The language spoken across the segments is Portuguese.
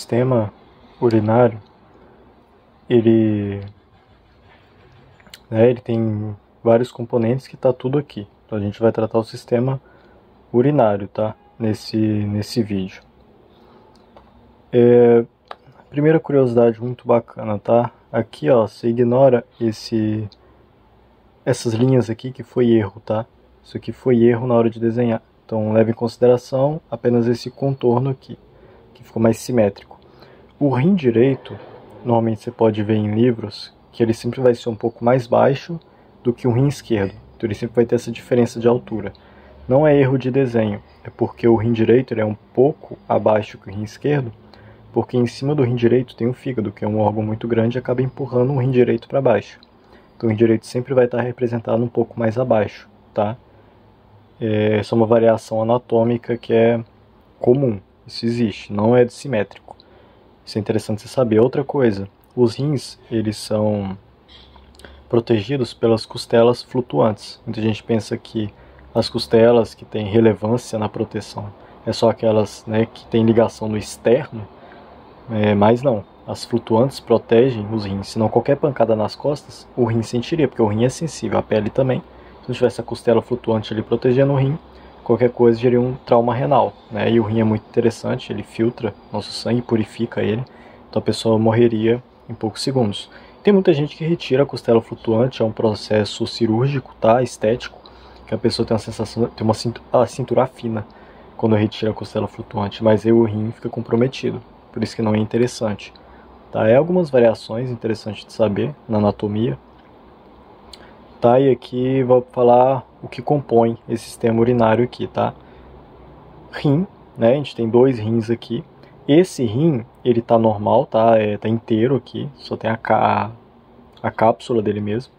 sistema urinário, ele tem vários componentes que está tudo aqui. Então a gente vai tratar o sistema urinário, tá? Nesse vídeo. Primeira curiosidade muito bacana, tá? Aqui, ó, você ignora essas linhas aqui que foi erro, tá? Isso aqui foi erro na hora de desenhar. Então leve em consideração apenas esse contorno aqui, que ficou mais simétrico. O rim direito, normalmente você pode ver em livros, que ele sempre vai ser um pouco mais baixo do que o rim esquerdo. Então ele sempre vai ter essa diferença de altura. Não é erro de desenho, é porque o rim direito ele é um pouco abaixo que o rim esquerdo, porque em cima do rim direito tem o fígado, que é um órgão muito grande e acaba empurrando o rim direito para baixo. Então o rim direito sempre vai estar representado um pouco mais abaixo, tá? Essa é uma variação anatômica que é comum, isso existe, não é dissimétrico. Isso é interessante você saber. Outra coisa, os rins, eles são protegidos pelas costelas flutuantes. Muita gente pensa que as costelas que têm relevância na proteção é só aquelas, né, que têm ligação no externo, mas não. As flutuantes protegem os rins, senão qualquer pancada nas costas, o rim sentiria, porque o rim é sensível, a pele também. Se não tivesse a costela flutuante ali protegendo o rim, qualquer coisa geria um trauma renal, né? E o rim é muito interessante, ele filtra nosso sangue, purifica ele, então a pessoa morreria em poucos segundos. Tem muita gente que retira a costela flutuante, é um processo cirúrgico, tá? Estético, que a pessoa tem uma sensação, tem a cintura fina quando retira a costela flutuante, mas aí o rim fica comprometido, por isso que não é interessante. Tá? Algumas variações interessantes de saber na anatomia. Tá? E aqui vou falar o que compõe esse sistema urinário aqui, tá? Rim, né? A gente tem dois rins aqui. Esse rim, ele tá normal, tá? Tá inteiro aqui, só tem a cápsula dele mesmo.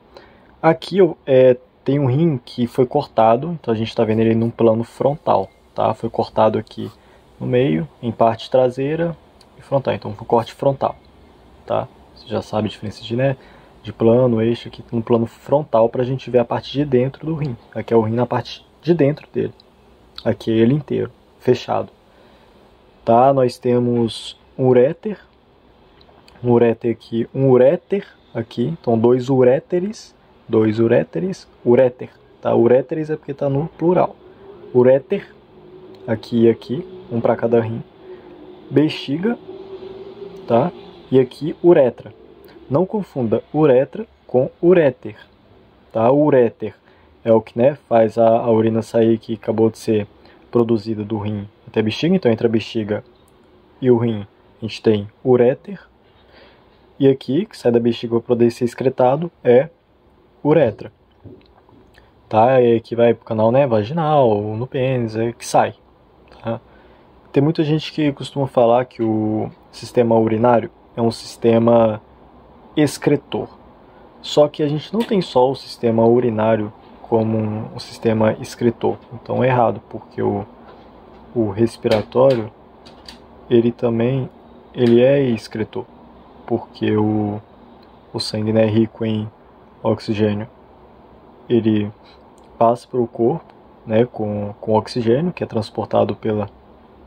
Aqui tem um rim que foi cortado, então a gente tá vendo ele num plano frontal, tá? Foi cortado aqui no meio, em parte traseira e frontal, então foi um corte frontal. Tá? Você já sabe a diferença de plano, eixo, aqui no plano frontal para a gente ver a parte de dentro do rim. Aqui é o rim na parte de dentro dele. Aqui é ele inteiro, fechado. Tá? Nós temos um uréter aqui, um uréter aqui, então dois uréteres, uréter. Tá? Uréteres é porque está no plural. Uréter, aqui e aqui, um para cada rim. Bexiga, tá? E aqui, uretra. Não confunda uretra com uréter. Tá? O uréter é o que, né, faz a urina sair, que acabou de ser produzida do rim até a bexiga. Então, entre a bexiga e o rim, a gente tem uréter. E aqui, que sai da bexiga para poder ser excretado, é uretra. Tá? E aqui vai para o canal, né, vaginal, no pênis, que sai. Tá? Tem muita gente que costuma falar que o sistema urinário é um sistema excretor. Só que a gente não tem só o sistema urinário como um sistema excretor. Então é errado, porque o respiratório, ele também é excretor. Porque o sangue, né, é rico em oxigênio. Ele passa para o corpo, né, com oxigênio, que é transportado pela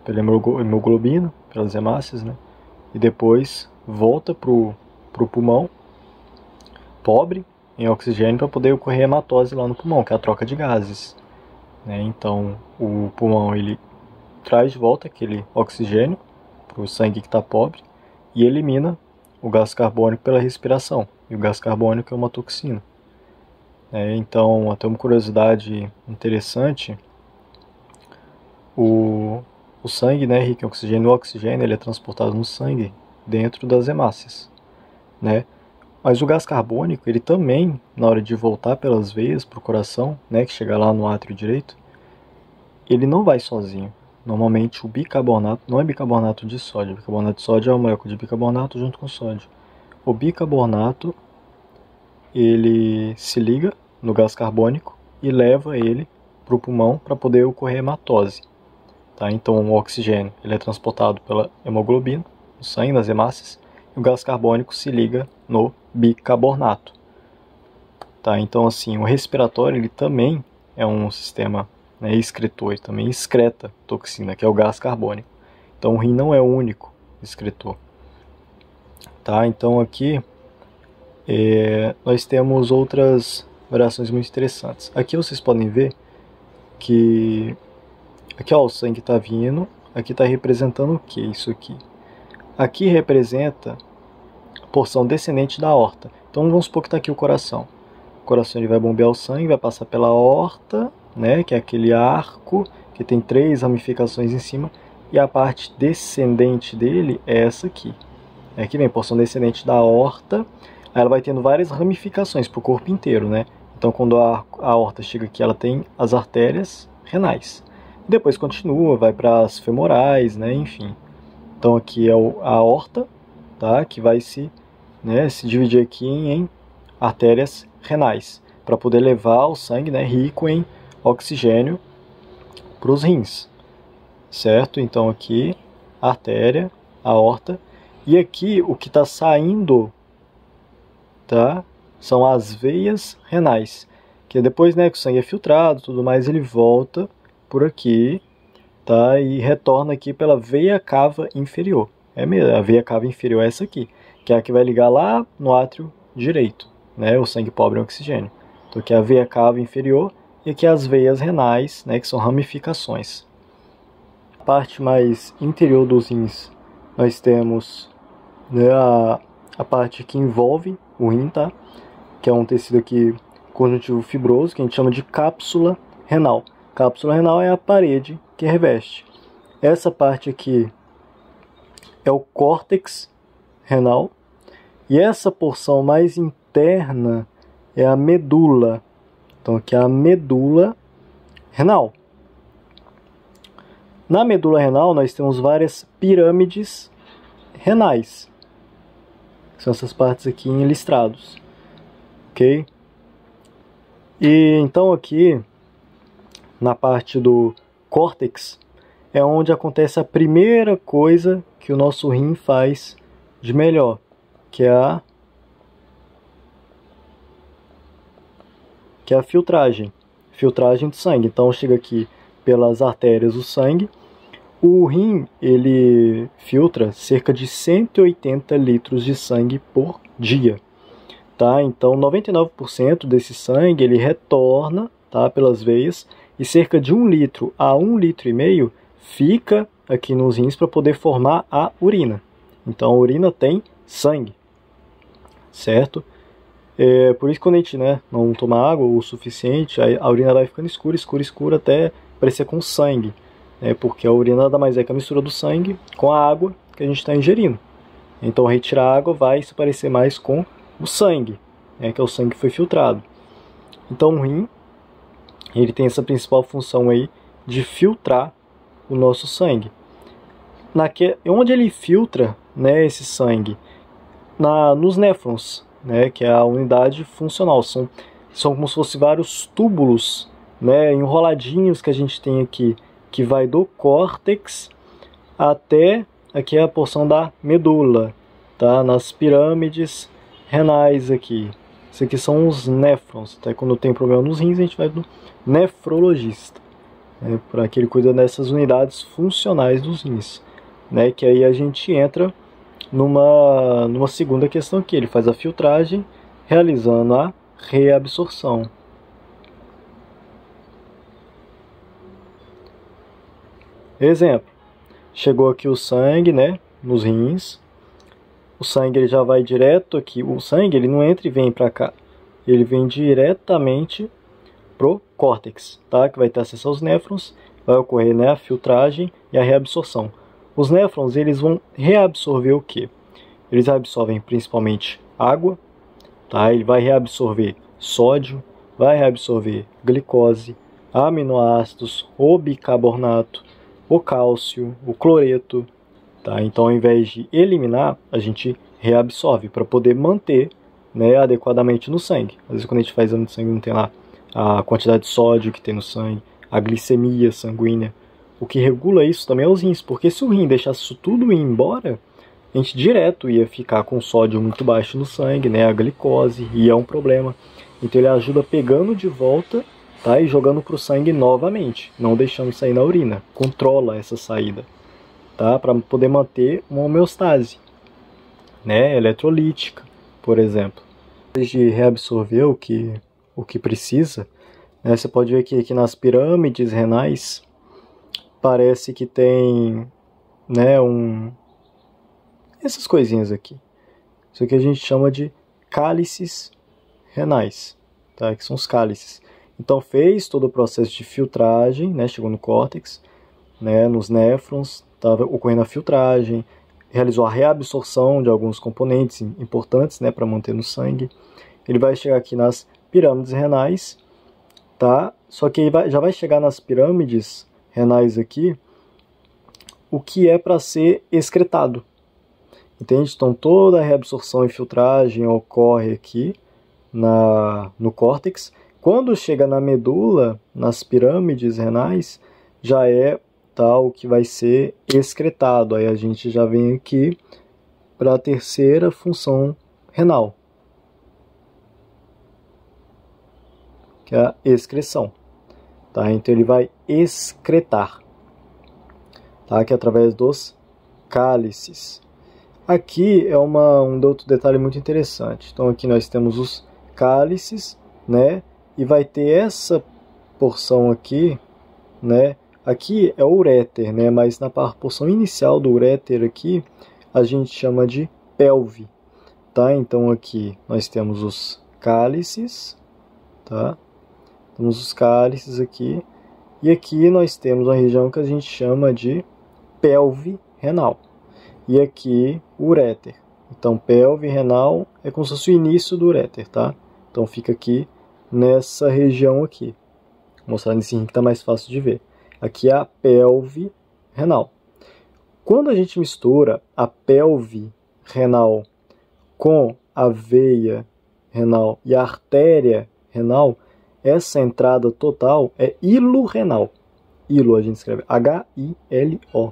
hemoglobina, pelas hemácias, né? E depois volta pro pulmão, pobre em oxigênio, para poder ocorrer hematose lá no pulmão, que é a troca de gases, né? Então o pulmão ele traz de volta aquele oxigênio para o sangue que está pobre e elimina o gás carbônico pela respiração, e o gás carbônico é uma toxina. Então, até uma curiosidade interessante, o sangue, né, rico em oxigênio, o oxigênio ele é transportado no sangue dentro das hemácias, né? Mas o gás carbônico, ele também, na hora de voltar pelas veias para o coração, né, que chega lá no átrio direito, ele não vai sozinho. Normalmente o bicarbonato, não é bicarbonato de sódio, bicarbonato de sódio é uma molécula de bicarbonato junto com sódio. O bicarbonato, ele se liga no gás carbônico e leva ele para o pulmão para poder ocorrer hematose. Tá? Então o oxigênio ele é transportado pela hemoglobina, no sangue, nas hemácias, e o gás carbônico se liga no bicarbonato. Tá? Então assim, o respiratório ele também é um sistema, né, excretor, ele também excreta toxina, que é o gás carbônico. Então o rim não é o único, escritor. Tá? Então aqui nós temos outras variações muito interessantes. Aqui vocês podem ver que aqui, ó, o sangue está vindo, aqui está representando o que isso aqui? Aqui representa a porção descendente da aorta. Então vamos supor que está aqui o coração. O coração ele vai bombear o sangue, vai passar pela aorta, né, que é aquele arco que tem 3 ramificações em cima, e a parte descendente dele é essa aqui. Aqui vem a porção descendente da aorta, aí ela vai tendo várias ramificações para o corpo inteiro, né? Então quando a aorta chega aqui, ela tem as artérias renais. Depois continua, vai para as femorais, né? Enfim. Então aqui é a aorta, tá? Que vai se dividir aqui em artérias renais, para poder levar o sangue, né, rico em oxigênio para os rins, certo? Então aqui a artéria, a aorta, e aqui o que está saindo, tá, são as veias renais, que depois, né, que o sangue é filtrado, tudo mais, ele volta por aqui, tá, e retorna aqui pela veia cava inferior. É mesmo, a veia cava inferior é essa aqui, que é a que vai ligar lá no átrio direito, né, o sangue pobre em oxigênio. Então aqui é a veia cava inferior e aqui as veias renais, né, que são ramificações. A parte mais interior dos rins, nós temos, né, a parte que envolve o rim, tá? Que é um tecido aqui conjuntivo fibroso, que a gente chama de cápsula renal. Cápsula renal é a parede que reveste. Essa parte aqui é o córtex renal, e essa porção mais interna é a medula. Então aqui é a medula renal. Na medula renal nós temos várias pirâmides renais. São essas partes aqui em listrados. Ok? E então aqui na parte do córtex é onde acontece a primeira coisa que o nosso rim faz de melhor, que é a filtragem do sangue. Então chega aqui pelas artérias o sangue. O rim, ele filtra cerca de 180 litros de sangue por dia, tá? Então 99% desse sangue ele retorna, tá, pelas veias, e cerca de 1 litro a 1,5 litro fica aqui nos rins para poder formar a urina. Então a urina tem sangue, certo? Por isso que quando a gente, né, não toma água o suficiente, a urina vai ficando escura até parecer com sangue, né, porque a urina nada mais é que a mistura do sangue com a água que a gente está ingerindo. Então retirar a água vai se parecer mais com o sangue, né, que é o sangue que foi filtrado. Então o rim, ele tem essa principal função aí de filtrar o nosso sangue. Onde ele filtra, né, esse sangue? Nos néfrons, né, que é a unidade funcional. São como se fossem vários túbulos, né, enroladinhos que a gente tem aqui, que vai do córtex até aqui a porção da medula, tá, nas pirâmides renais aqui. Isso aqui são os néfrons. Até quando tem problema nos rins, a gente vai do nefrologista, né, para que ele cuida dessas unidades funcionais dos rins, né, que aí a gente entra numa segunda questão aqui. Ele faz a filtragem, realizando a reabsorção. Exemplo, chegou aqui o sangue, né, nos rins. O sangue ele já vai direto aqui. O sangue ele não entra e vem para cá. Ele vem diretamente pro córtex, tá, que vai ter acesso aos néfrons. Vai ocorrer, né, a filtragem e a reabsorção. Os néfrons eles vão reabsorver o que? Eles absorvem principalmente água, tá? Ele vai reabsorver sódio, vai reabsorver glicose, aminoácidos, o bicarbonato, o cálcio, o cloreto, tá? Então ao invés de eliminar, a gente reabsorve para poder manter, né, adequadamente no sangue. Às vezes quando a gente faz exame de sangue não tem lá a quantidade de sódio que tem no sangue, a glicemia sanguínea. O que regula isso também é os rins, porque se o rim deixasse isso tudo ir embora, a gente direto ia ficar com sódio muito baixo no sangue, né, a glicose, e é um problema. Então ele ajuda pegando de volta, tá, e jogando para o sangue novamente, não deixando sair na urina, controla essa saída. tá? Para poder manter uma homeostase, né? Eletrolítica, por exemplo. De reabsorver o que precisa, né? Você pode ver que aqui nas pirâmides renais parece que tem, né, essas coisinhas aqui. Isso aqui a gente chama de cálices renais, tá? Que são os cálices. Então fez todo o processo de filtragem, né? Chegou no córtex, né? Nos néfrons, estava ocorrendo a filtragem, realizou a reabsorção de alguns componentes importantes, né? Para manter no sangue. Ele vai chegar aqui nas pirâmides renais, tá? Só que já vai chegar nas pirâmides renais aqui o que é para ser excretado. Entende? Então toda a reabsorção e filtragem ocorre aqui no córtex. Quando chega na medula, nas pirâmides renais, já é tal que vai ser excretado. Aí a gente já vem aqui para a terceira função renal, que é a excreção. Tá? Então ele vai excretar, tá? Que é através dos cálices. Aqui é um outro detalhe muito interessante. Então aqui nós temos os cálices, né? E vai ter essa porção aqui, né? Aqui é o uréter, né? Mas na porção inicial do uréter aqui a gente chama de pelve, tá? Então aqui nós temos os cálices, tá? Temos os cálices aqui. E aqui nós temos uma região que a gente chama de pelve renal. E aqui o uréter. Então pelve renal é como se fosse o início do uréter, tá? Então fica aqui nessa região aqui. Vou mostrar nesse rim que está mais fácil de ver. Aqui é a pelve renal. Quando a gente mistura a pelve renal com a veia renal e a artéria renal, essa entrada total é hilo renal. Hilo a gente escreve H-I-L-O.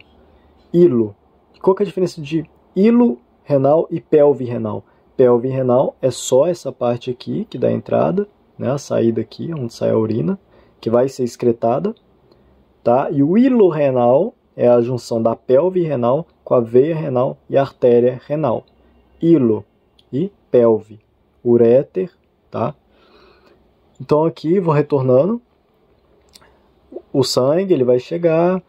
Hilo. Qual que é a diferença de hilo renal e pelve renal? Pelve renal é só essa parte aqui que dá a entrada, né, a saída aqui, onde sai a urina, que vai ser excretada, tá? E o hilo renal é a junção da pelve renal com a veia renal e a artéria renal. Hilo e pelve. Uréter, tá? Então aqui, vou retornando. O sangue, ele vai chegar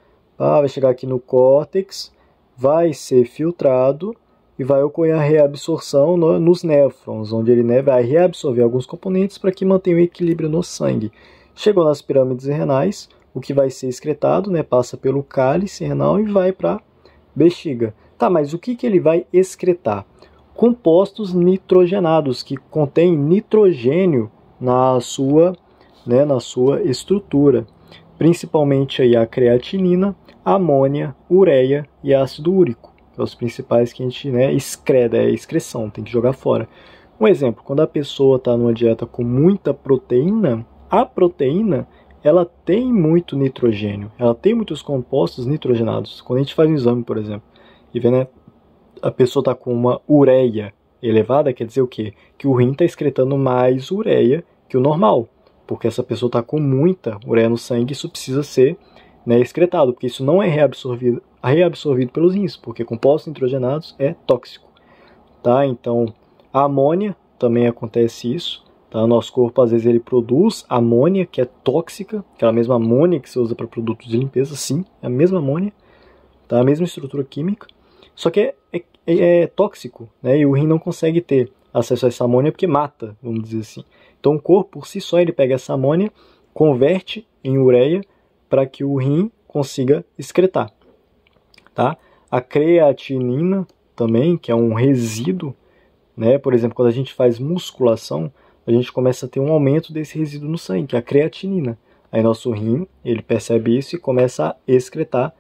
aqui no córtex, vai ser filtrado e vai ocorrer a reabsorção nos néfrons, onde ele, né, vai reabsorver alguns componentes para que mantenha o equilíbrio no sangue. Chegou nas pirâmides renais, o que vai ser excretado, né, passa pelo cálice renal e vai para a bexiga. Tá, mas o que ele vai excretar? Compostos nitrogenados, que contêm nitrogênio na sua estrutura. Principalmente aí a creatinina, a amônia, ureia e ácido úrico, que são os principais que a gente, né, excreta, é excreção, tem que jogar fora. Um exemplo, quando a pessoa está numa dieta com muita proteína, a proteína ela tem muito nitrogênio, ela tem muitos compostos nitrogenados. Quando a gente faz um exame, por exemplo, e vê, né, a pessoa está com uma ureia elevada, quer dizer o quê? Que o rim está excretando mais ureia que o normal, porque essa pessoa está com muita ureia no sangue, isso precisa ser, né, excretado, porque isso não é reabsorvido pelos rins, porque compostos nitrogenados é tóxico, tá? Então, a amônia também acontece isso, tá? O nosso corpo, às vezes, ele produz amônia, que é tóxica, aquela mesma amônia que você usa para produtos de limpeza, sim, é a mesma amônia, tá? A mesma estrutura química, só que é tóxico, né? E o rim não consegue ter acesso a essa amônia porque mata, vamos dizer assim. Então o corpo, por si só, ele pega essa amônia, converte em ureia para que o rim consiga excretar, tá? A creatinina também, que é um resíduo, né? Por exemplo, quando a gente faz musculação, a gente começa a ter um aumento desse resíduo no sangue, que é a creatinina. Aí nosso rim, ele percebe isso e começa a excretar,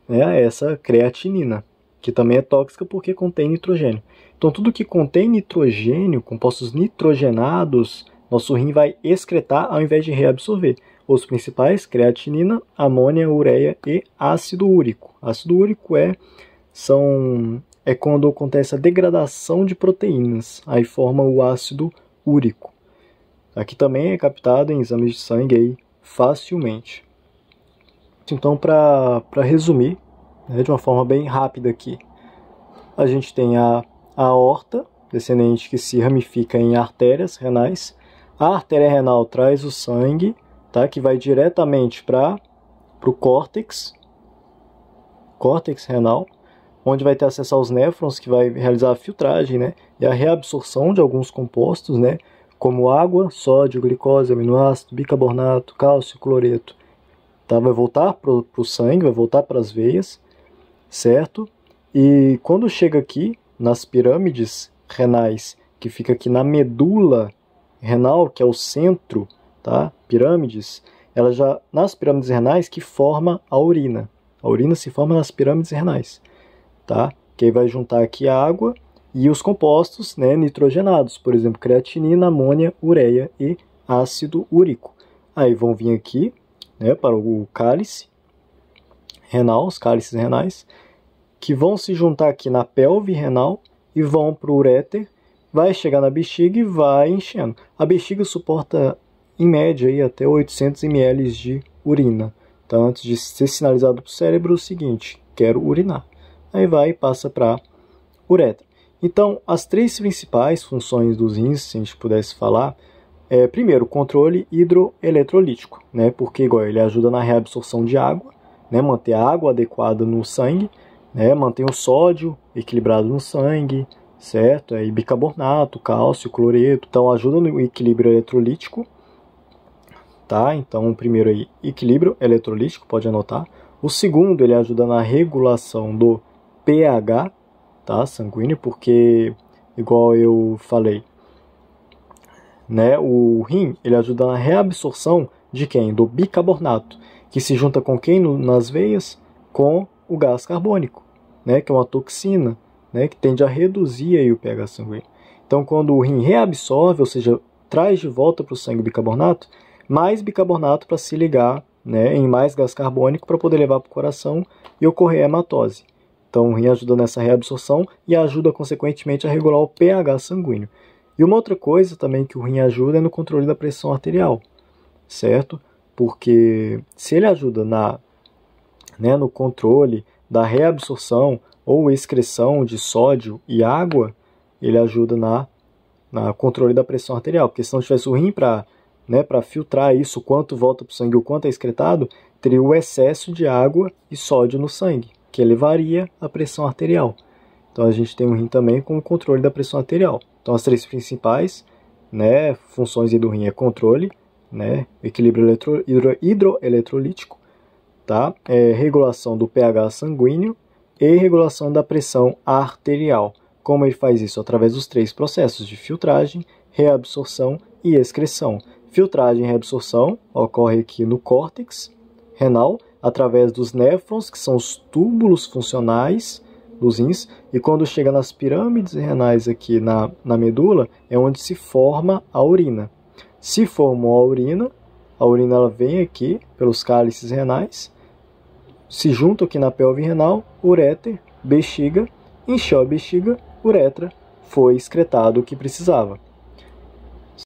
né, essa creatinina, que também é tóxica porque contém nitrogênio. Então tudo que contém nitrogênio, compostos nitrogenados, nosso rim vai excretar ao invés de reabsorver. Os principais, creatinina, amônia, ureia e ácido úrico. Ácido úrico é quando acontece a degradação de proteínas, aí forma o ácido úrico. Aqui também é captado em exames de sangue aí facilmente. Então, para resumir, né, de uma forma bem rápida aqui. A gente tem a aorta descendente que se ramifica em artérias renais. A artéria renal traz o sangue, tá, que vai diretamente para o córtex renal, onde vai ter acesso aos néfrons, que vai realizar a filtragem, né, e a reabsorção de alguns compostos, né, como água, sódio, glicose, aminoácido, bicarbonato, cálcio, cloreto. Tá? Vai voltar para o sangue, vai voltar para as veias, certo? E quando chega aqui, nas pirâmides renais, que fica aqui na medula renal, que é o centro, tá? Pirâmides, ela já, nas pirâmides renais, que forma a urina. A urina se forma nas pirâmides renais, tá? Que aí vai juntar aqui a água e os compostos, né, nitrogenados, por exemplo, creatinina, amônia, ureia e ácido úrico. Aí vão vir aqui, né, para o cálice renal, os cálices renais, que vão se juntar aqui na pelve renal e vão para o uréter, vai chegar na bexiga e vai enchendo. A bexiga suporta, em média, aí, até 800 ml de urina. Então, antes de ser sinalizado para o cérebro, o seguinte, quero urinar. Aí vai e passa para uretra. Então, as três principais funções dos rins, se a gente pudesse falar, primeiro, controle hidroeletrolítico, né? Porque igual, ele ajuda na reabsorção de água, né? Manter a água adequada no sangue, né? Mantém o sódio equilibrado no sangue, certo? Aí bicarbonato, cálcio, cloreto, então ajuda no equilíbrio eletrolítico, tá? Então, o primeiro aí, equilíbrio eletrolítico, pode anotar. O segundo, ele ajuda na regulação do pH, tá, sanguíneo, porque, igual eu falei, né, o rim, ele ajuda na reabsorção de quem? Do bicarbonato, que se junta com quem nas veias? Com o gás carbônico, né, que é uma toxina, né, que tende a reduzir aí o pH sanguíneo. Então, quando o rim reabsorve, ou seja, traz de volta para o sangue o bicarbonato, mais bicarbonato para se ligar, né, em mais gás carbônico para poder levar para o coração e ocorrer a hematose. Então, o rim ajuda nessa reabsorção e ajuda, consequentemente, a regular o pH sanguíneo. E uma outra coisa também que o rim ajuda é no controle da pressão arterial, certo? Porque se ele ajuda no controle da reabsorção ou excreção de sódio e água, ele ajuda na controle da pressão arterial. Porque se não tivesse o rim para filtrar isso, quanto volta para o sangue, o quanto é excretado, teria o excesso de água e sódio no sangue, que elevaria a pressão arterial. Então a gente tem um rim também com o controle da pressão arterial. Então as três principais, né, funções do rim é controle, né, equilíbrio hidroeletrolítico, tá? Regulação do pH sanguíneo e regulação da pressão arterial. Como ele faz isso? Através dos três processos de filtragem, reabsorção e excreção. Filtragem e reabsorção ocorre aqui no córtex renal, através dos néfrons, que são os túbulos funcionais dos rins, e quando chega nas pirâmides renais aqui na medula, é onde se forma a urina. Se formou a urina ela vem aqui pelos cálices renais, se junta aqui na pelve renal, uréter, bexiga, encheu a bexiga, uretra, foi excretado o que precisava.